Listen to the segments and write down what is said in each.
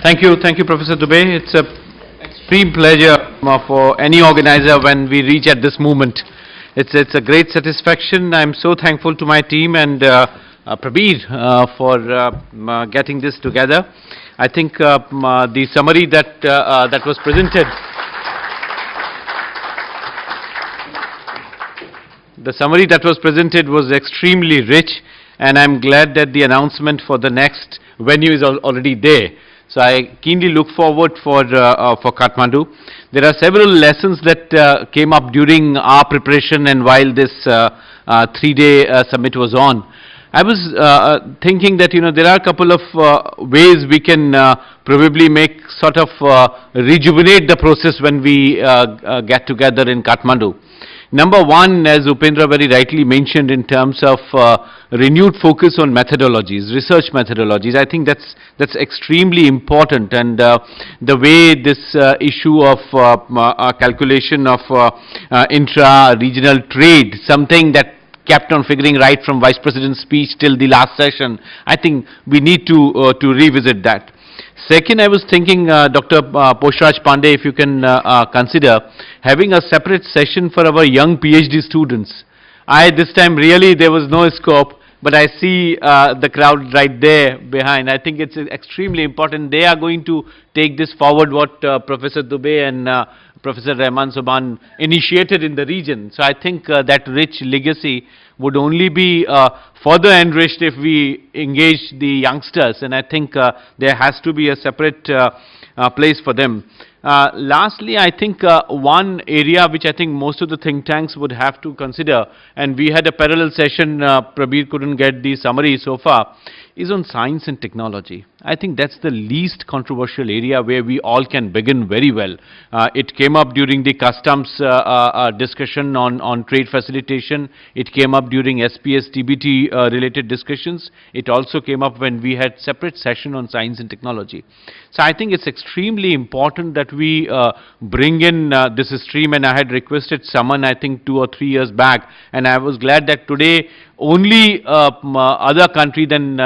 Thank you, Professor Dubey. It's a extreme pleasure for any organizer when we reach at this moment. It's a great satisfaction. I'm so thankful to my team and Prabir for getting this together. I think the summary that was presented. The summary that was presented was extremely rich, and I'm glad that the announcement for the next venue is already there. So I keenly look forward for Kathmandu. There are several lessons that came up during our preparation and while this 3-day summit was on. I was thinking that there are a couple of ways we can probably make sort of rejuvenate the process when we get together in Kathmandu. Number one, as Upendra very rightly mentioned, in terms of renewed focus on methodologies, research methodologies. I think that's extremely important, and the way this issue of calculation of intra-regional trade, something that kept on figuring right from Vice President's speech till the last session, I think we need to revisit that. Second, I was thinking, Dr. Poshraj Pandey, if you can consider having a separate session for our young PhD students. This time really there was no scope, but I see the crowd right there behind. I think it's extremely important. They are going to take this forward, what Professor Dubey and Professor Rahman Soban initiated in the region. So I think that rich legacy would only be further enriched if we engage the youngsters, and I think there has to be a separate place for them. Lastly, I think one area which I think most of the think tanks would have to consider, and we had a parallel session, Prabir couldn't get the summary so far, is on science and technology. I think that's the least controversial area where we all can begin very well. It came up during the customs discussion on trade facilitation. It came up during SPS TBT related discussions. It also came up when we had separate session on science and technology. So I think it's extremely important that we bring in this stream, and I had requested someone I think 2 or 3 years back, and I was glad that today only other country than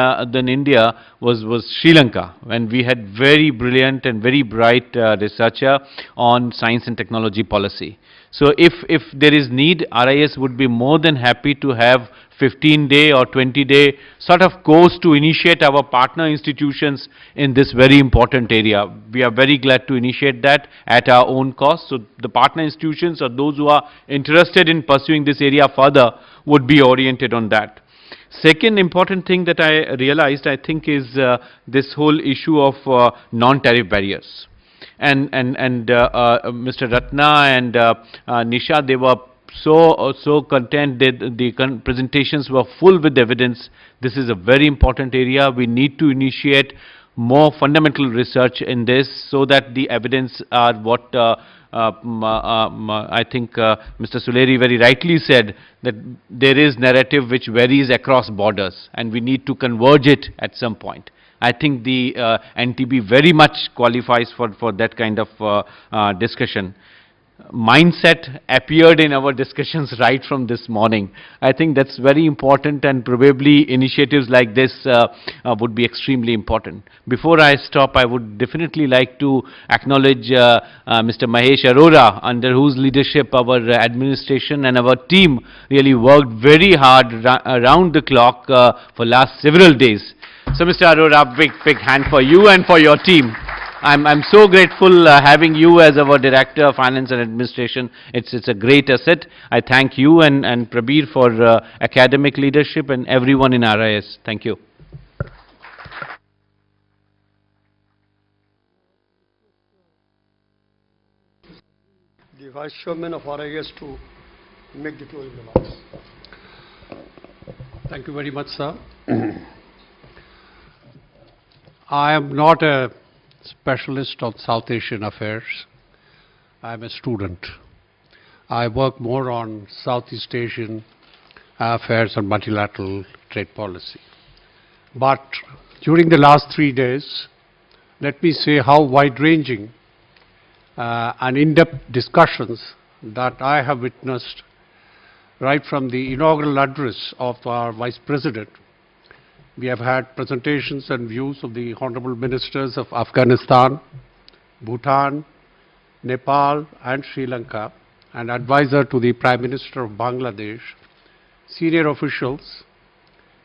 India was Sri Lanka, and we had very brilliant and very bright researcher on science and technology policy. So if there is need, RIS would be more than happy to have 15-day or 20-day sort of course to initiate our partner institutions in this very important area. We are very glad to initiate that at our own cost. So the partner institutions or those who are interested in pursuing this area further would be oriented on that. Second important thing that I realized, I think, is this whole issue of non-tariff barriers. And Mr. Ratna and Nisha, they were so content that the presentations were full with evidence. This is a very important area. We need to initiate more fundamental research in this so that the evidence are what I think Mr. Suleri very rightly said, that there is narrative which varies across borders and we need to converge it at some point. I think the NTB very much qualifies for that kind of discussion. Mindset appeared in our discussions right from this morning. I think that's very important, and probably initiatives like this would be extremely important. Before I stop, I would definitely like to acknowledge Mr. Mahesh Arora, under whose leadership our administration and our team really worked very hard around the clock for last several days. So Mr. Arora, big hand for you and for your team. I'm so grateful having you as our Director of Finance and Administration. It's a great asset. I thank you and Prabir for academic leadership and everyone in RIS. Thank you. The Vice Chairman of RIS to make the closing remarks. Thank you very much, sir. I am not a specialist on South Asian affairs. I am a student. I work more on Southeast Asian affairs and multilateral trade policy. But during the last 3 days, let me say how wide-ranging and in-depth discussions that I have witnessed right from the inaugural address of our Vice President We have had presentations and views of the Honorable Ministers of Afghanistan, Bhutan, Nepal and Sri Lanka, and advisor to the Prime Minister of Bangladesh, senior officials,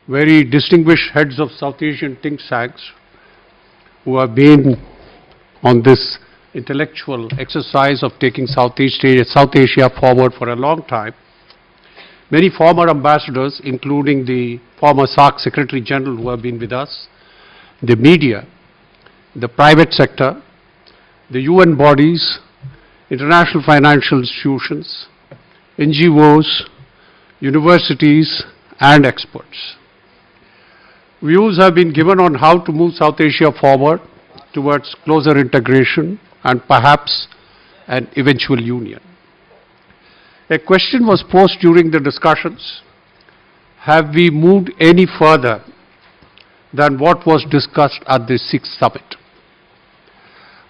very distinguished heads of South Asian think tanks who have been on this intellectual exercise of taking South Asia forward for a long time. Many former ambassadors, including the former SAARC Secretary General who have been with us, the media, the private sector, the UN bodies, international financial institutions, NGOs, universities and experts. Views have been given on how to move South Asia forward towards closer integration and perhaps an eventual union. A question was posed during the discussions: have we moved any further than what was discussed at the 6th summit?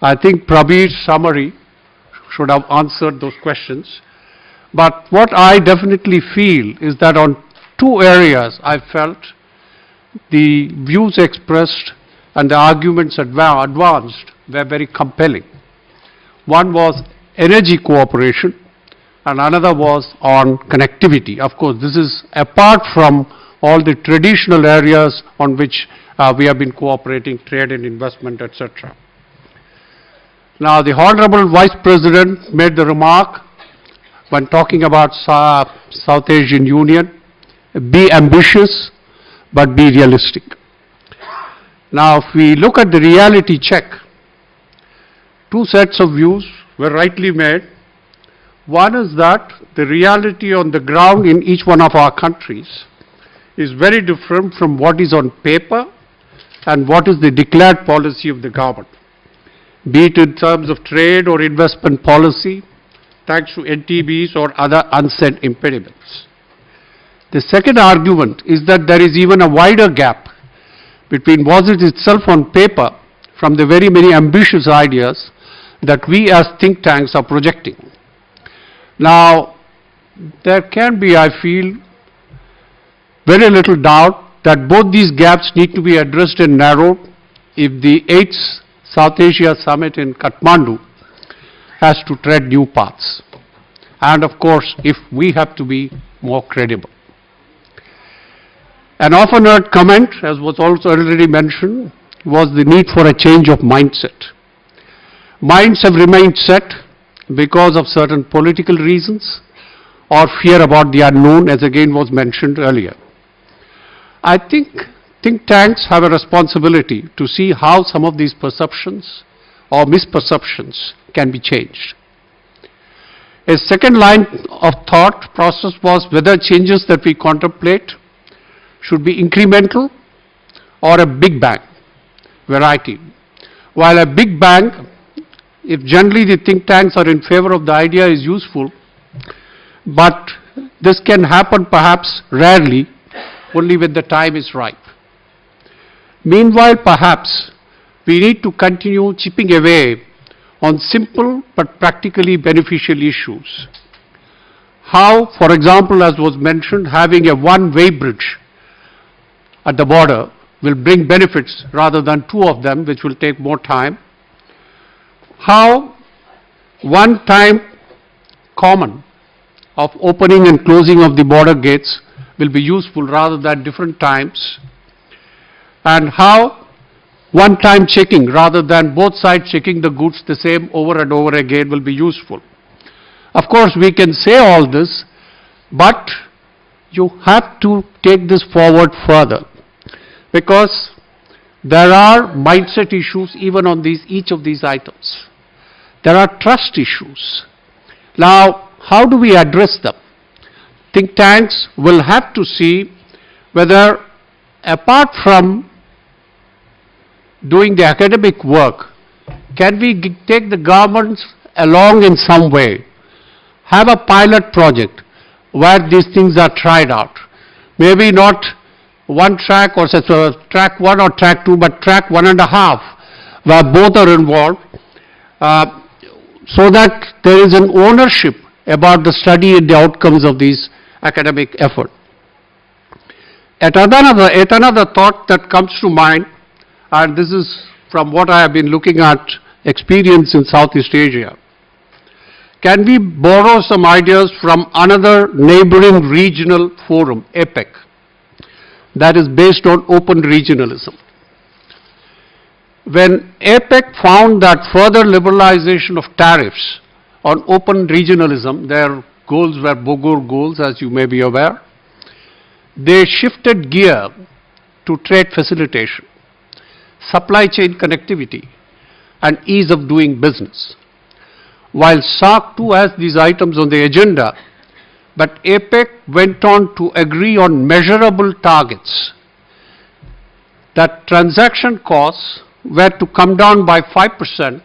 I think Prabir's summary should have answered those questions, but what I definitely feel is that on two areas I felt the views expressed and the arguments advanced were very compelling. One was energy cooperation and another was on connectivity. Of course, this is apart from all the traditional areas on which we have been cooperating, trade and investment, etc. Now, the Honorable Vice President made the remark when talking about South Asian Union, be ambitious but be realistic. Now, if we look at the reality check, two sets of views were rightly made. One is that the reality on the ground in each one of our countries is very different from what is on paper and what is the declared policy of the government, be it in terms of trade or investment policy, thanks to NTBs or other unsaid impediments. The second argument is that there is even a wider gap between what is itself on paper from the very many ambitious ideas that we as think tanks are projecting. Now, there can be, I feel, very little doubt that both these gaps need to be addressed and narrowed if the 8th South Asia Summit in Kathmandu has to tread new paths. And of course, if we have to be more credible. An often heard comment, as was also already mentioned, was the need for a change of mindset. Minds have remained set because of certain political reasons or fear about the unknown, as again was mentioned earlier. I think think tanks have a responsibility to see how some of these perceptions or misperceptions can be changed. A second line of thought process was whether changes that we contemplate should be incremental or a big bang variety. While a big bang, if generally the think tanks are in favor of the idea, is useful, but this can happen perhaps rarely, only when the time is ripe. Meanwhile, perhaps we need to continue chipping away on simple but practically beneficial issues. How, for example, as was mentioned, having a one-way bridge at the border will bring benefits rather than two of them, which will take more time. How one-time common of opening and closing of the border gates will be useful rather than different times. And how one-time checking rather than both sides checking the goods the same over and over again will be useful. Of course, we can say all this, but you have to take this forward further, because there are mindset issues even on each of these items. There are trust issues. Now, how do we address them? Think tanks will have to see whether, apart from doing the academic work, can we take the governments along in some way, have a pilot project where these things are tried out. Maybe not one track or track 1 or track 2, but track 1.5, where both are involved, so that there is an ownership about the study and the outcomes of these academic effort. Yet another thought that comes to mind, and this is from what I have been looking at experience in Southeast Asia. Can we borrow some ideas from another neighboring regional forum, APEC, that is based on open regionalism? When APEC found that further liberalization of tariffs on open regionalism, their goals were Bogor goals, as you may be aware, they shifted gear to trade facilitation, supply chain connectivity, and ease of doing business. While SAARC too has these items on the agenda, but APEC went on to agree on measurable targets that transaction costs were to come down by 5%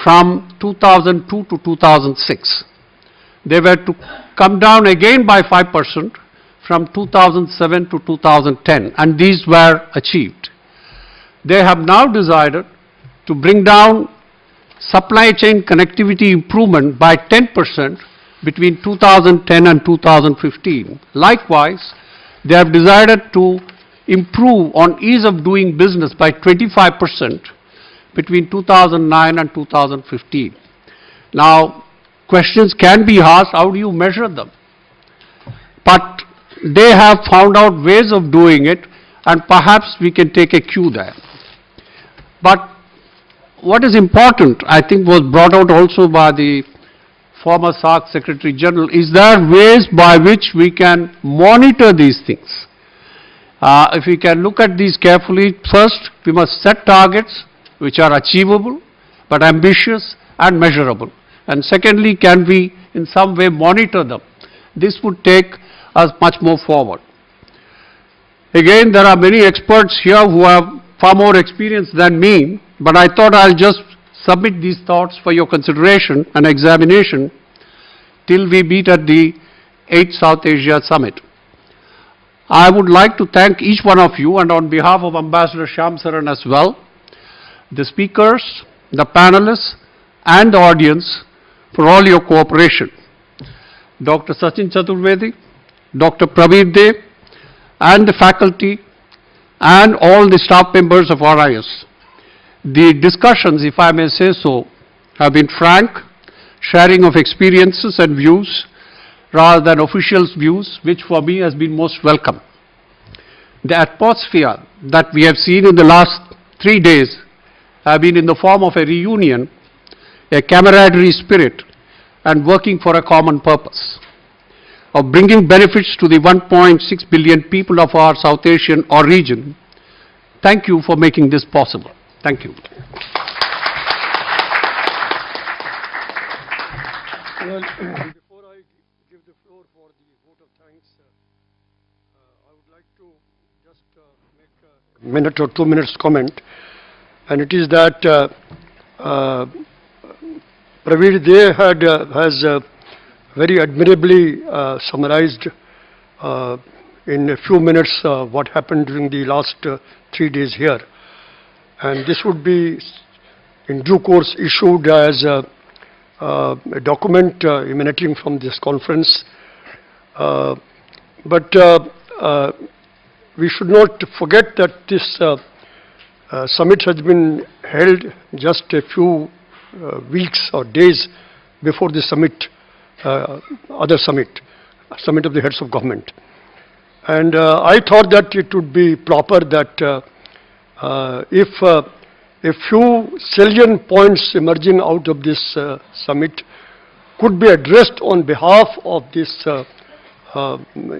from 2002 to 2006. They were to come down again by 5% from 2007 to 2010, and these were achieved. They have now decided to bring down supply chain connectivity improvement by 10% between 2010 and 2015. Likewise, they have decided to improve on ease of doing business by 25% between 2009 and 2015. Now, questions can be asked, how do you measure them? But they have found out ways of doing it, and perhaps we can take a cue there. But what is important, I think was brought out also by the former SAARC Secretary General, is there ways by which we can monitor these things. If we can look at these carefully, first we must set targets which are achievable but ambitious and measurable. And secondly, can we in some way monitor them? This would take us much more forward. Again, there are many experts here who have far more experience than me, but I thought I'll just submit these thoughts for your consideration and examination till we meet at the 8th South Asia Summit. I would like to thank each one of you, and on behalf of Ambassador Shyam Saran as well, the speakers, the panelists, and the audience for all your cooperation. Dr. Sachin Chaturvedi, Dr. Prabir, and the faculty, and all the staff members of RIS. The discussions, if I may say so, have been frank, sharing of experiences and views rather than officials' views, which for me has been most welcome. The atmosphere that we have seen in the last 3 days have been in the form of a reunion, a camaraderie spirit, and working for a common purpose of bringing benefits to the 1.6 billion people of our South Asian or region. Thank you for making this possible. Thank you. Well, before I give the floor for the vote of thanks, I would like to just make a minute or 2 minutes comment, and it is that Prabir has very admirably summarized in a few minutes what happened during the last 3 days here, and this would be in due course issued as a document emanating from this conference, but we should not forget that this summit has been held just a few weeks or days before the summit, other summit of the heads of government. And I thought that it would be proper that if a few salient points emerging out of this summit could be addressed on behalf of this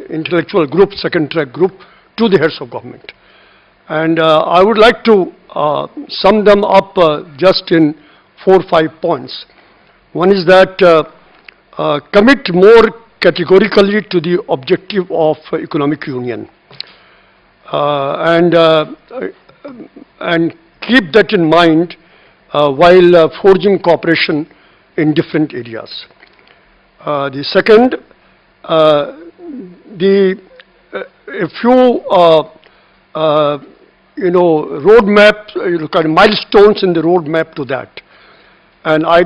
intellectual group, second track group, to the heads of government. And I would like to sum them up just in 4 or 5 points. One is that commit more categorically to the objective of economic union, and keep that in mind while forging cooperation in different areas. The second, a few roadmap, kind of milestones in the roadmap to that. And I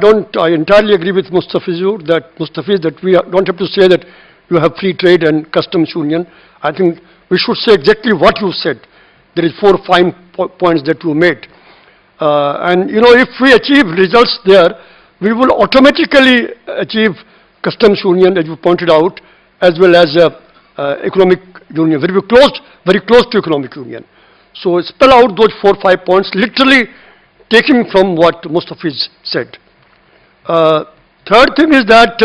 entirely agree with Mustafiz that we don't have to say that you have free trade and customs union. I think we should say exactly what you said. There is 4 or 5 points that you made. And you know, if we achieve results there, we will automatically achieve customs union, as you pointed out, as well as economic union, very close to economic union. So spell out those 4 or 5 points, literally taking from what Mustafiz said. Third thing is that,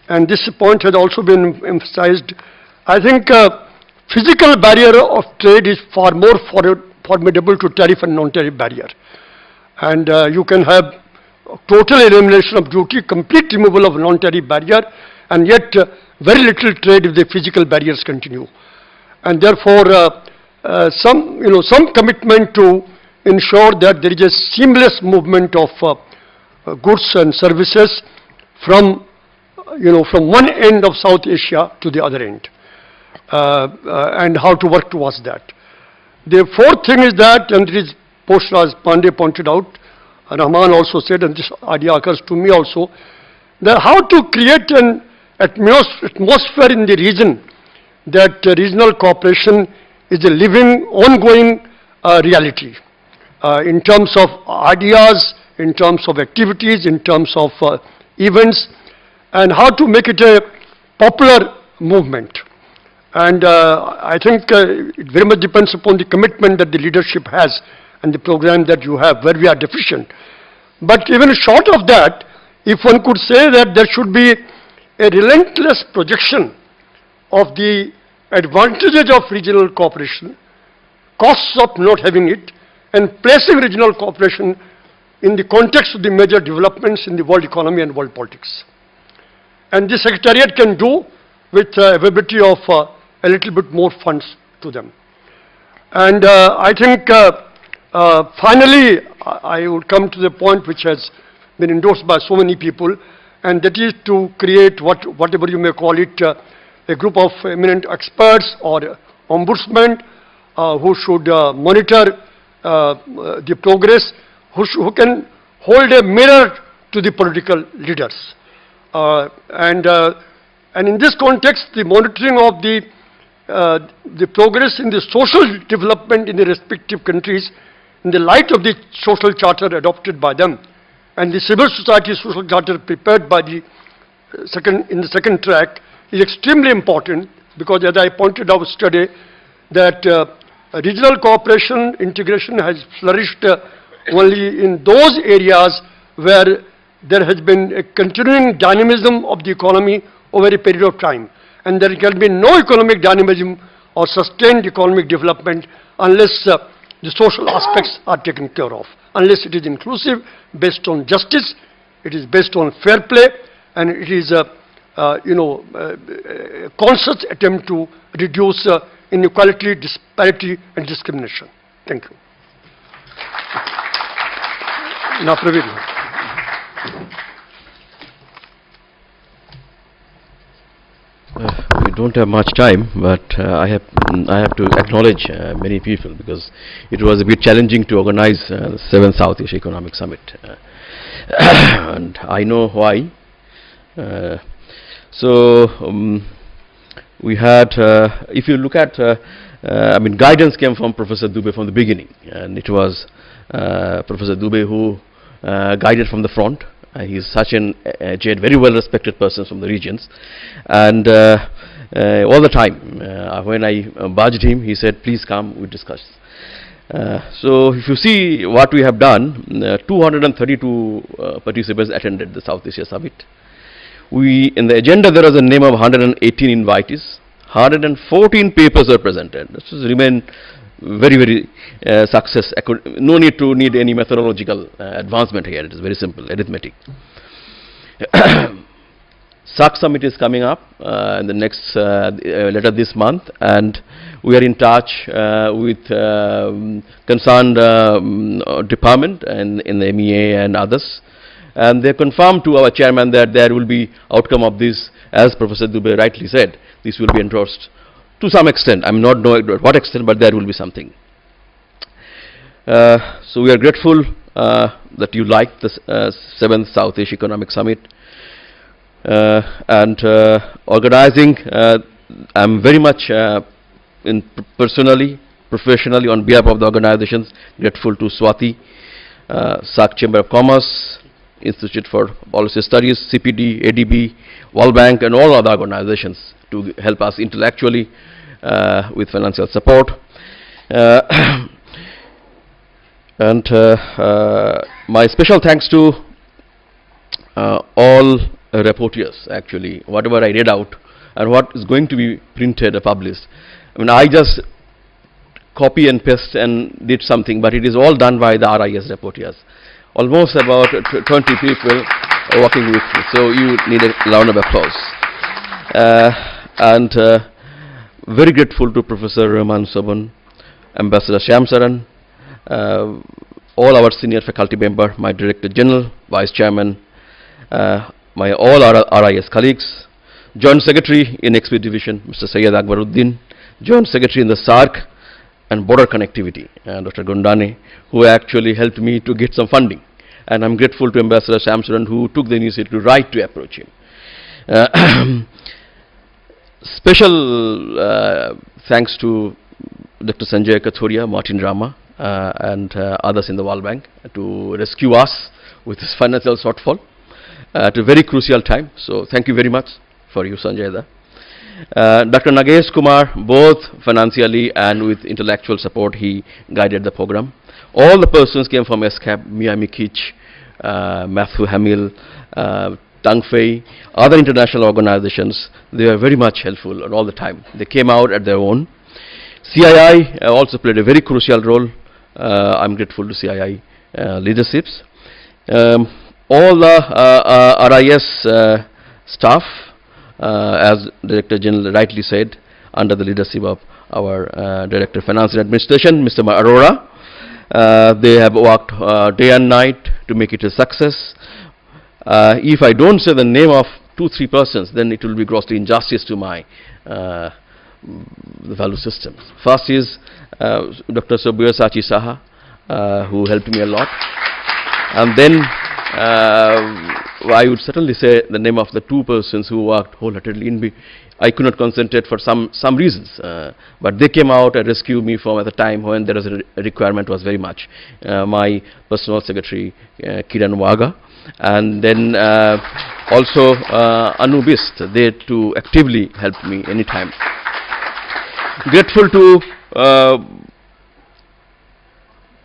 and this point has also been emphasized, I think physical barrier of trade is far more formidable to tariff and non-tariff barrier. And you can have total elimination of duty, complete removal of non-tariff barrier, and yet very little trade if the physical barriers continue. And therefore, some commitment to ensure that there is a seamless movement of goods and services from one end of South Asia to the other end, and how to work towards that. The fourth thing is that, and it is Posh-Raj Pandey pointed out, Rahman also said, and this idea occurs to me also, that how to create an atmosphere in the region that regional cooperation is a living, ongoing reality in terms of ideas, in terms of activities, in terms of events, and how to make it a popular movement. And I think it very much depends upon the commitment that the leadership has and the program that you have, where we are deficient. But even short of that, if one could say that there should be a relentless projection of the advantages of regional cooperation, costs of not having it, and placing regional cooperation in the context of the major developments in the world economy and world politics. And the Secretariat can do with availability of a little bit more funds to them. And I think finally, I would come to the point which has been endorsed by so many people, and that is to create whatever you may call it, a group of eminent experts or ombudsmen who should monitor the progress, who can hold a mirror to the political leaders. And in this context, the monitoring of the progress in the social development in the respective countries in the light of the social charter adopted by them and the civil society social charter prepared by the second track is extremely important, because as I pointed out yesterday, that regional cooperation integration has flourished only in those areas where there has been a continuing dynamism of the economy over a period of time. And there can be no economic dynamism or sustained economic development unless the social aspects are taken care of, unless it is inclusive, based on justice, it is based on fair play, and it is a conscious attempt to reduce inequality, disparity, and discrimination. Thank you. Now, Prabir. We don't have much time, but I have to acknowledge many people, because it was a bit challenging to organize the 7th South Asia Economic Summit, and I know why. We had, if you look at, guidance came from Professor Dubey from the beginning, and it was Professor Dubey who guided from the front. He is such an aged, very well respected person from the regions, and all the time when I badged him, he said, please come, we discuss. So if you see what we have done, 232 participants attended the South Asia Summit. In the agenda there was a name of 118 invitees, 114 papers were presented. This has remained very success. No need to need any methodological advancement here. It is very simple arithmetic. SAC Summit is coming up in the next later this month, and we are in touch with concerned department and in the MEA and others, and they confirmed to our chairman that there will be outcome of this, as Professor Dubey rightly said, this will be endorsed to some extent. I am not knowing to what extent, but there will be something. So we are grateful that you liked the 7th South Asia Economic Summit. and organizing. I'm very much personally, professionally, on behalf of the organizations, grateful to Swati, SAC Chamber of Commerce, Institute for Policy Studies, CPD, ADB, World Bank, and all other organizations to help us intellectually with financial support. And my special thanks to all reporters, actually, whatever I read out and what is going to be printed or published. I mean, I just copy and paste and did something, but it is all done by the RIS reporters. Almost about 20 people are working with me, so you need a round of applause. And very grateful to Professor Rahman Soban, Ambassador Shyamsaran, all our senior faculty member, my Director General, Vice Chairman, my all our RIS colleagues, Joint Secretary in XP Division, Mr. Syed Akbaruddin, Joint Secretary in the SARC and Border Connectivity, Dr. Gondani, who actually helped me to get some funding. And I'm grateful to Ambassador Shyamsaran, who took the initiative to write to approach him. Special thanks to Dr. Sanjay Kathuria, Martin Rama, and others in the World Bank to rescue us with this financial shortfall at a very crucial time. So thank you very much for you, Sanjay. Dr. Nagesh Kumar, both financially and with intellectual support, he guided the program. All the persons came from ESCAP, Miami Kitch, Matthew Hamill, Tang Fei, other international organizations. They were very much helpful all the time. They came out at their own. CII also played a very crucial role. I'm grateful to CII leaderships. All the RIS staff, as Director General rightly said, under the leadership of our Director of Finance and Administration, Mr. Arora. They have worked day and night to make it a success. If I don't say the name of 2-3 persons, then it will be grossly injustice to my the value systems. First is Dr. Prabir Saha, who helped me a lot. And then I would certainly say the name of the 2 persons who worked wholeheartedly in me. I could not concentrate for some reasons, but they came out and rescued me from at the time when there was a requirement was very much. My personal secretary, Kiran Waga, and then also Anu Bist, they too actively helped me anytime. Grateful to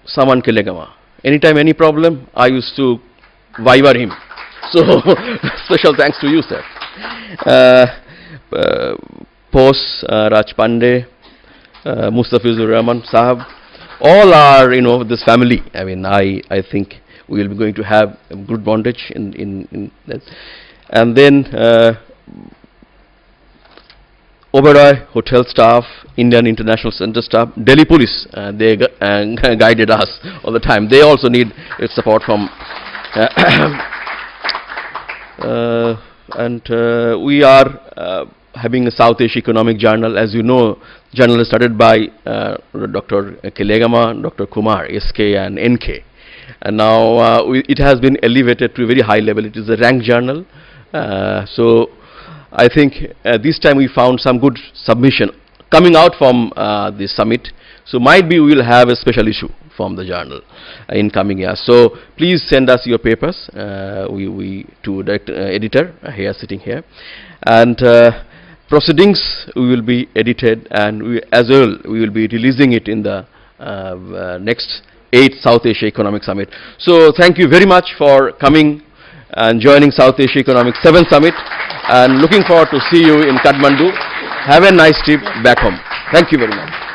Saman Kelegama. Anytime any problem, I used to viber him. So special thanks to you, sir. Pos, Raj Pandey, Mustafizur Rahman Sahab, all are, this family. I mean, I think we will be going to have a good bondage in that. And then Oberoi Hotel staff, Indian International Center staff, Delhi Police, they guided us all the time. They also need support from and we are having a South Asia Economic Journal. As you know, journal is started by Dr. Kelegama, Dr. Kumar, SK and NK. And now it has been elevated to a very high level. It is a ranked journal. So I think this time we found some good submission coming out from this summit. So might be we will have a special issue from the journal in coming years. So please send us your papers we to the editor here sitting here, and proceedings we will be edited, and we will be releasing it in the next 8th South Asia Economic Summit. So thank you very much for coming and joining South Asia Economic 7th Summit, and looking forward to see you in Kathmandu. Have a nice trip back home. Thank you very much.